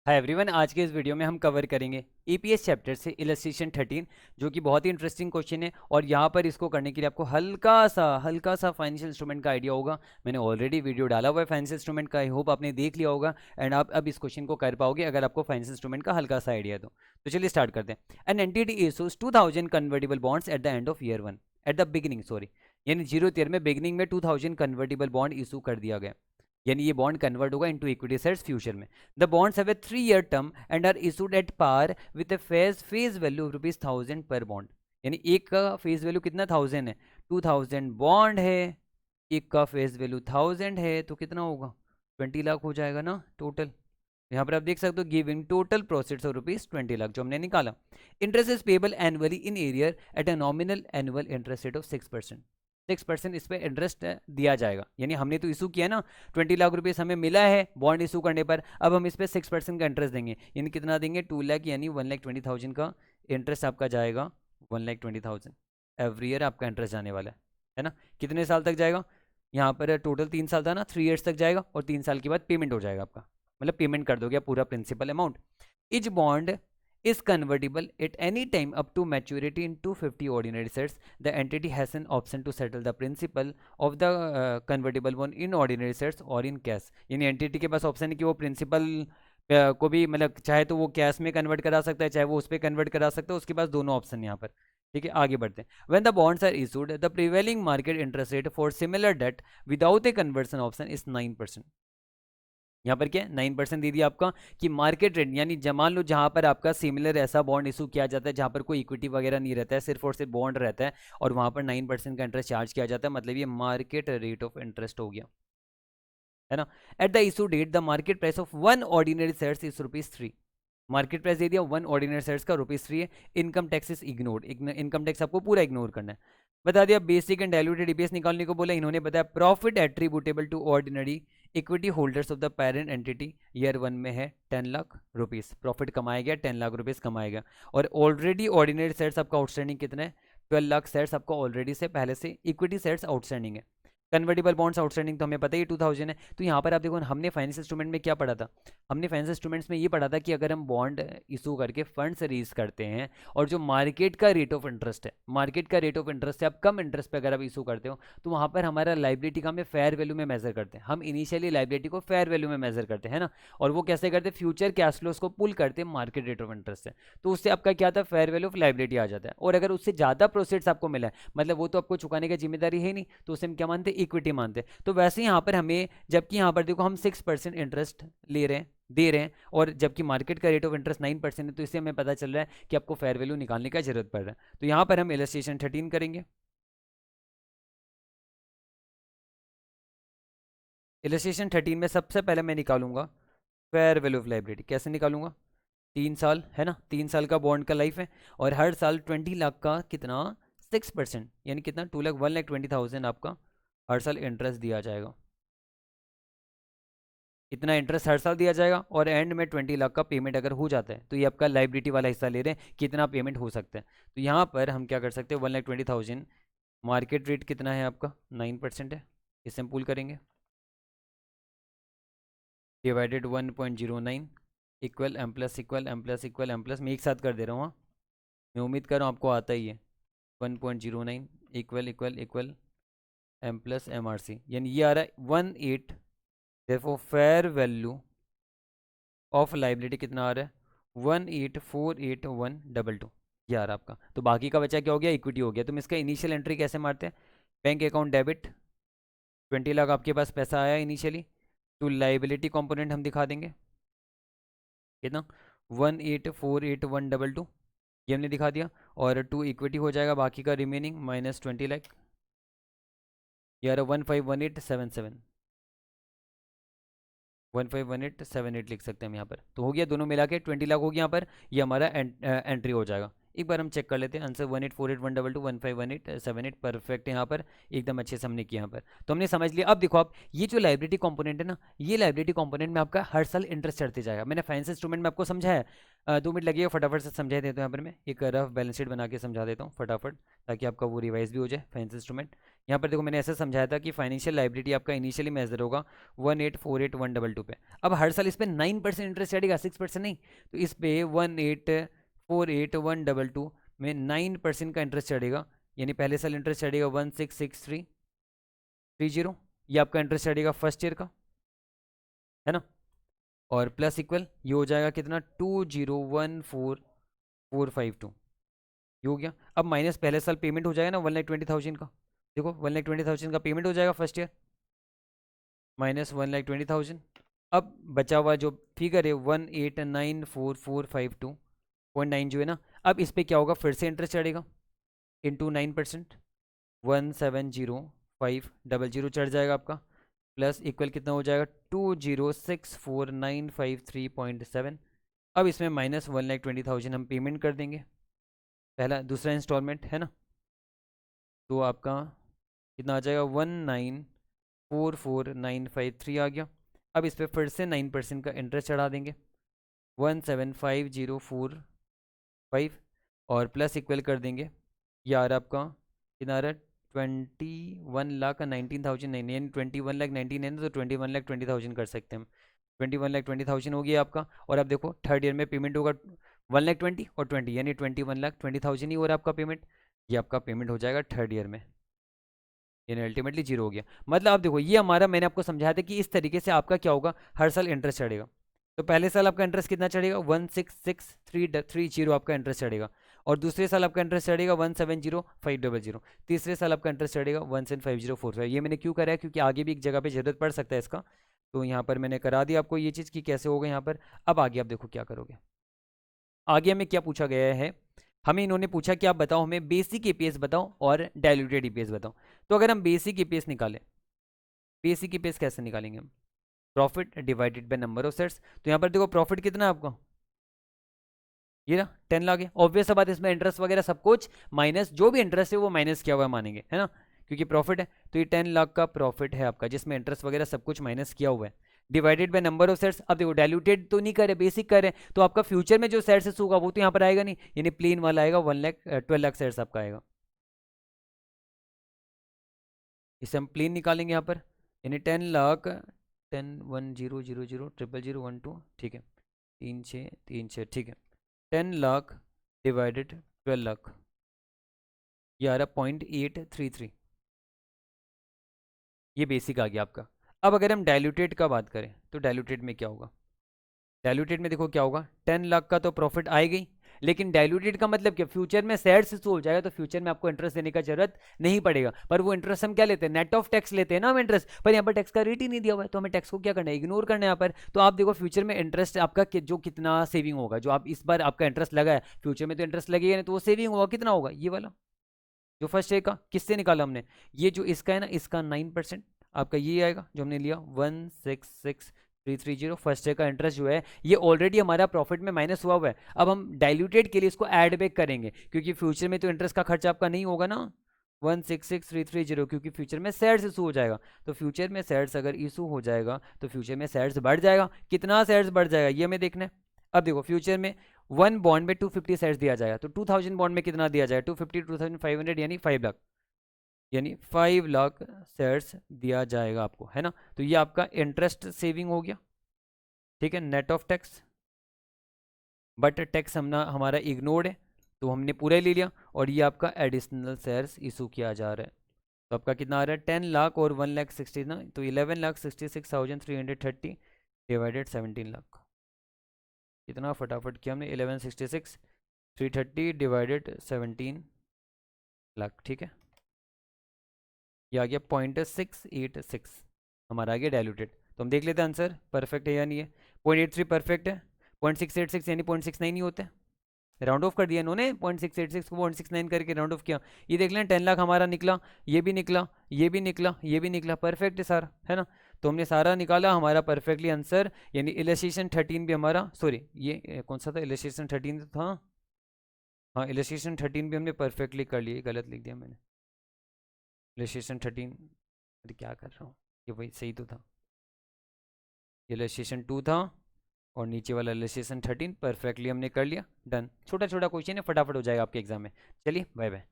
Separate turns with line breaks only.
Hi everyone, आज के इस वीडियो में हम कवर करेंगे ईपीएस चैप्टर से इलस्ट्रेशन 13, जो कि बहुत ही इंटरेस्टिंग क्वेश्चन है। और यहाँ पर इसको करने के लिए आपको हल्का सा फाइनेंशियल इंस्ट्रूमेंट का आइडिया होगा। मैंने ऑलरेडी वीडियो डाला हुआ है फाइनेंशियल इंस्ट्रूमेंट का, आई होप आपने देख लिया होगा एंड आप अब इस क्वेश्चन को कर पाओगे अगर आपको फाइनेंशियल इंस्ट्रूमेंट का हल्का सा आइडिया है तो चलिए स्टार्ट करते हैं। An entity issues 2000 convertible bonds at the end of year 1, at the beginning sorry, यानी 0th ईयर में बिगिनिंग में 2000 कन्वर्टिबल बॉन्ड इशू कर दिया गया, यानी ये बॉन्ड कन्वर्ट होगा इनटू इक्विटी शेयर्स फ्यूचर में। The bonds have a 3-year term and are issued at par with a face value of ₹1000 per bond, यानी एक का फेस वैल्यू कितना 1000 है, 2000 बॉन्ड है, एक का फेस वैल्यू 1000 है, तो कितना होगा 20 लाख हो जाएगा ना टोटल। यहाँ पर आप देख सकते हो giving total proceeds of ₹20 lakh जो हमने निकाला। Interest is payable annually in arrear at a nominal annual interest rate of 6%। 6% इस पे इंटरेस्ट दिया जाएगा, यानी हमने तो इशू किया ना, 20 लाख रुपीस हमें मिला है बॉन्ड इशू करने पर, अब हम इस पे 6% का इंटरेस्ट देंगे, यानी कितना देंगे 2 लाख, यानी 1,20,000 का इंटरेस्ट आपका जाएगा। 1,20,000 एवरी ईयर आपका इंटरेस्ट जाने वाला है ना। कितने साल तक जाएगा, यहाँ पर टोटल 3 साल था ना, 3 ईयर्स तक जाएगा और 3 साल के बाद पेमेंट हो जाएगा आपका, मतलब पेमेंट कर दोगे पूरा principal amount. Each bond is convertible at any time up to maturity into 50 ordinary shares. The entity has an option to settle the principal of the convertible bond in ordinary shares or in cash. यानी entity के पास option है कि वो principal को भी, मतलब चाहे तो वो कैश में कन्वर्ट करा सकता है, चाहे वो उस पर कन्वर्ट करा सकता है, उसके पास दोनों ऑप्शन यहाँ पर। ठीक है, आगे बढ़ते हैं। When the bonds are issued, the prevailing market interest rate for similar debt without a conversion option is 9%. यहाँ पर क्या 9% दे दिया आपका कि मार्केट रेट, यानी मान लो जहाँ पर आपका सिमिलर ऐसा बॉन्ड इशू किया जाता है जहाँ पर कोई इक्विटी वगैरह नहीं रहता है, सिर्फ और सिर्फ बॉन्ड रहता है और वहाँ पर 9% का इंटरेस्ट चार्ज किया जाता है, मतलब ये मार्केट रेट ऑफ इंटरेस्ट हो गया, है ना। At the issue date the market price of 1 ordinary shares is ₹3। Market price दे दिया 1 ऑर्डिनरी शेयर्स का ₹3 है। Income tax is ignored, income tax आपको पूरा इग्नोर करना है। बता दिया बेसिक एंड डाइल्यूटेड ईपीएस निकालने को बोला, इन्होंने बताया profit attributable to ordinary equity holders of the parent entity year 1 में है 10 लाख रुपीस, प्रॉफिट कमाया गया 10 लाख रुपीस कमाया गया। और ऑलरेडी ऑर्डिनरी शेयर्स आपका आउटस्टैंडिंग कितना है, 12 लाख शेयर्स आपका ऑलरेडी से पहले से इक्विटी शेयर्स आउटस्टैंडिंग है। कन्वर्टिबल बॉन्ड्स आउटस्टैंडिंग तो हमें पता ही 2000 है। तो यहाँ पर आप देखो हमने फाइनेंशियल इंस्ट्रूमेंट में क्या पढ़ा था, हमने फाइनेंशियल इंस्ट्रूमेंट्स में ये पढ़ा था कि अगर हम बॉन्ड इशू करके फंड्स रेज करते हैं और जो मार्केट का रेट ऑफ इंटरेस्ट है, मार्केट का रेट ऑफ इंटरेस्ट है, आप कम इंटरेस्ट पे अगर आप इशू करते हो तो वहाँ पर हमारा लाइबिलिटी का हमें फेयर वैल्यू में मेजर करते हैं। हम इनिशियली लाइबिलिटी को फेयर वैल्यू में मेजर करते हैं ना, और वो कैसे करते हैं, फ्यूचर कैश फ्लोस को पुल करते हैं मार्केट रेट ऑफ इंटरेस्ट से, तो उससे आपका क्या था, फेयर वैल्यू ऑफ लाइबिलिटी आ जाता है। और अगर उससे ज़्यादा प्रोसीड्स आपको मिला है, मतलब वो तो आपको चुकाने की जिम्मेदारी है नहीं, तो उसे हम क्या मानते हैं, इक्विटी मानते हैं। तो वैसे यहाँ पर हमें, जबकि यहाँ पर देखो हम 6% इंटरेस्ट ले रहे हैं, दे रहे हैं, और जबकि मार्केट का रेट ऑफ इंटरेस्ट 9% है, तो इससे हमें पता चल रहा है कि आपको फेयर वैल्यू निकालने का जरूरत पड़ रहा है। तो यहाँ पर हम इलस्ट्रेशन 13 करेंगे। इलस्ट्रेशन 13 में सबसे पहले मैं निकालूंगा फेयर वैल्यू ऑफ लाइबिलिटी। कैसे निकालूंगा, 3 साल है ना, 3 साल का बॉन्ड का लाइफ है और हर साल 20 लाख का कितना 6%, यानी कितना 2 लाख 1,20,000 आपका हर साल इंटरेस्ट दिया जाएगा। इतना इंटरेस्ट हर साल दिया जाएगा और एंड में 20 लाख का पेमेंट अगर हो जाता है तो ये आपका लाइबिलिटी वाला हिस्सा ले रहे हैं, कितना पेमेंट हो सकता है। तो यहाँ पर हम क्या कर सकते हैं, 1,20,000 मार्केट रेट कितना है आपका 9% है, इसे हम पुल करेंगे, divided 1.09 equal M plus equal M plus equal M plus, मैं एक साथ कर दे रहा हूँ, मैं उम्मीद कर रहा हूँ आपको आता ही है। 1.09 equal equal equal M plus M R C, यानी ये आ रहा है 18। देखो फेयर वैल्यू ऑफ लाइबिलिटी कितना आ रहा है 1,84,8122, ये आ रहा है आपका। तो बाकी का बचा क्या हो गया, इक्विटी हो गया। तो हम इसका इनिशियल एंट्री कैसे मारते हैं, बैंक अकाउंट डेबिट 20 लाख आपके पास पैसा आया इनिशियली, टू लाइबिलिटी कंपोनेंट हम दिखा देंगे कितना 1,84,8122, ये हमने दिखा दिया, और टू इक्विटी हो जाएगा बाकी का रिमेनिंग माइनस 20 लाख, ये आ रहा 151877, 151878 लिख सकते हैं हम यहाँ पर। तो हो गया दोनों मिला के 20 लाख हो गया यहाँ पर, ये हमारा एंट्री हो जाएगा। एक बार हम चेक कर लेते हैं आंसर 1,84,8122 परफेक्ट है यहाँ पर, एकदम अच्छे से हमने किया यहाँ पर। तो हमने समझ लिया। अब देखो आप ये जो लाइबिलिटी कंपोनेंट है ना, ये लाइबिलिटी कंपोनेंट में आपका हर साल इंटरेस्ट चढ़ते जाएगा। मैंने फाइनेंस इंस्ट्रूमेंट में आपको समझाया, 2 मिनट लगेगा, फटाफट से समझा देता हूँ। यहाँ पर मैं एक रफ बैलेंस शीट बना के समझा देता हूँ फटाफट, ताकि आपका वो रिवाइज भी हो जाए फाइनेंस इंस्ट्रूमेंट। यहाँ पर देखो मैंने ऐसा समझाया था कि फाइनेंशियल लाइबिलिटी आपका इनिशियली मेजर होगा 1848122 पे। अब हर साल इस पर 9% इंटरेस्ट चढ़ेगा, 6% नहीं। तो इस पे 1848122 में 9% का इंटरेस्ट चढ़ेगा, यानी पहले साल इंटरेस्ट चढ़ेगा 166330। ये आपका इंटरेस्ट चढ़ेगा फर्स्ट ईयर का, है ना। और प्लस इक्वल ये हो जाएगा कितना, 2014452। ये हो गया। अब माइनस पहले साल पेमेंट हो जाएगा ना 1,20,000 का। देखो 1,20,000 का पेमेंट हो जाएगा फर्स्ट ईयर, माइनस 1,20,000। अब बचा हुआ जो फिगर है 1894452.9 जो है ना, अब इस पे क्या होगा, फिर से इंटरेस्ट चढ़ेगा इंटू 9%, 170,500 चढ़ जाएगा आपका, प्लस इक्वल कितना हो जाएगा 2064953.7। अब इसमें माइनस 1,20,000 हम पेमेंट कर देंगे, पहला दूसरा इंस्टॉलमेंट है ना। तो आपका कितना आ जाएगा, 1944953 आ गया। अब इस पर फिर से 9% का इंटरेस्ट चढ़ा देंगे, 175,045 और प्लस इक्वल कर देंगे यार आपका कितना आ रहा है, 21,19,000 नहीं, यानी 21,19,000 है तो 21,20,000 कर सकते हैं हम। 21,20,000 हो गया आपका। और अब देखो थर्ड ईयर में पेमेंट होगा 1,20,000 और 20, यानी 21,20,000 ही हो रहा है आपका पेमेंट। ये आपका पेमेंट हो जाएगा थर्ड ईयर में, यानी अल्टीमेटली जीरो हो गया। मतलब आप देखो ये हमारा, मैंने आपको समझाया था कि इस तरीके से आपका क्या होगा, हर साल इंटरेस्ट चढ़ेगा। तो पहले साल आपका इंटरेस्ट कितना चढ़ेगा, 166,330 आपका इंटरेस्ट चढ़ेगा। और दूसरे साल आपका इंटरेस्ट चढ़ेगा 170,500। तीसरे साल आपका इंटरेस्ट चढ़ेगा 175,045। ये मैंने क्यों करा है, क्योंकि आगे भी एक जगह पे जरूरत पड़ सकता है इसका। तो यहाँ पर मैंने करा दिया आपको ये चीज़ कि कैसे होगा यहाँ पर। अब आगे आप देखो क्या करोगे। आगे हमें क्या पूछा गया है, हमें इन्होंने पूछा कि आप बताओ हमें बेसिक ईपीएस बताओ और डाइल्यूटेड ईपीएस बताओ। तो अगर हम बेसिक ईपीएस निकालें, बेसिक ईपीएस कैसे निकालेंगे हम, profit divided by number of shares. तो यहाँ पर देखो प्रॉफिट कितना है आपका, ये ना 10 लाख है। ऑब्वियस बात, इसमें इंटरेस्ट वगैरह सब कुछ माइनस, जो भी इंटरेस्ट है वो माइनस किया हुआ मानेंगे, है ना, क्योंकि प्रॉफिट है। तो ये 10 लाख का प्रॉफिट है आपका, जिसमें इंटरेस्ट वगैरह सब कुछ माइनस किया हुआ है, divided by number of shares. अब देखो डाइल्यूटेड तो नहीं करे, बेसिक करे, तो आपका फ्यूचर में जो शेयर्स होगा वो तो यहाँ पर आएगा नहीं, यानी प्लेन वाला आएगा 12 लाख शेयर्स आपका आएगा। इसे हम प्लेन निकालेंगे यहाँ पर, यानी 10 लाख 10,10,00,00,00,00,00, ठीक है, 3636, ठीक है। 10 लाख डिवाइडेड 12 लाख, ये आ रहा 0.833। ये बेसिक आ गया आपका। अब अगर हम डाइल्यूटेड का बात करें तो डाइल्यूटेड में क्या होगा, डाइल्यूटेड में देखो क्या होगा, 10 लाख का तो प्रॉफिट आएगा ही, लेकिन डाइल्यूटेड का मतलब क्या, फ्यूचर में शेयर्स इशू हो जाएगा तो फ्यूचर में आपको इंटरेस्ट देने का जरूरत नहीं पड़ेगा। पर वो इंटरेस्ट हम क्या लेते हैं, नेट ऑफ टैक्स लेते हैं ना हम इंटरेस्ट, पर यहाँ पर टैक्स का रेट ही नहीं दिया हुआ है, तो हमें टैक्स को क्या करना है, इग्नोर करना है यहाँ पर। तो आप देखो फ्यूचर में इंटरेस्ट आपका जो कितना सेविंग होगा, जो आप इस बार आपका इंटरेस्ट लगा है, फ्यूचर में तो इंटरेस्ट लगेगा नहीं, तो वो सेविंग होगा कितना होगा, ये वाला जो फर्स्ट ईयर का किससे निकाला हमने, ये जो इसका है ना, इसका 9% आपका ये आएगा जो हमने लिया 166,330। फर्स्ट ईयर का इंटरेस्ट जो है ये ऑलरेडी हमारा प्रॉफिट में माइनस हुआ हुआ है। अब हम डाइल्यूटेड के लिए इसको ऐड बैक करेंगे, क्योंकि फ्यूचर में तो इंटरेस्ट का खर्चा आपका नहीं होगा ना 166,330, क्योंकि फ्यूचर में शेयर्स इशू हो जाएगा। तो फ्यूचर में शेयर्स अगर इशू हो जाएगा तो फ्यूचर में शेयर्स बढ़ जाएगा, कितना शेयर्स बढ़ जाएगा ये हमें देखना है। अब देखो फ्यूचर में 1 बॉन्ड में 250 शेयर्स दिया जाएगा, तो 2000 बॉन्ड में कितना दिया जाएगा, 250 2500, यानी 5 लाख, यानी 5 लाख शेयर्स दिया जाएगा आपको, है ना। तो ये आपका इंटरेस्ट सेविंग हो गया, ठीक है, net of tax, but tax हमारा इग्नोर्ड है तो हमने पूरा ले लिया। और ये आपका एडिशनल शेयर्स इशू किया जा रहा है, तो आपका कितना आ रहा है 10 लाख और 1,60,000 ना, तो 11,66,330 डिवाइडेड 17 लाख, कितना फटाफट किया हमने, 11,66,330 डिवाइडेड 17 लाख, ठीक है। ये आ गया 0.686 हमारा आ गया डायलूटेड। तो हम देख लेते हैं आंसर परफेक्ट है या नहीं है। 0.83 परफेक्ट है, 0.686 यानी 0.69 ही होता है, राउंड ऑफ कर दिया इन्होंने, 0.686 को 0.69 करके राउंड ऑफ किया। ये देख लें 10 लाख हमारा निकला, ये भी निकला, ये भी निकला, ये भी निकला, परफेक्ट है सारा, है ना। तो हमने सारा निकाला हमारा परफेक्टली आंसर, यानी इलस्ट्रेशन 13 भी हमारा, सॉरी ये कौन सा था, इलस्ट्रेशन 13 था, हाँ इलस्ट्रेशन 13 भी हमने परफेक्टली कर लिया, गलत लिख दिया मैंने, इलस्ट्रेशन 13, अरे क्या कर रहा हूँ, ये वही सही तो था, इलस्ट्रेशन 2 था और नीचे वाला इलस्ट्रेशन 13 परफेक्टली हमने कर लिया, डन। छोटा छोटा क्वेश्चन है, फटाफट हो जाएगा आपके एग्जाम में। चलिए बाय बाय।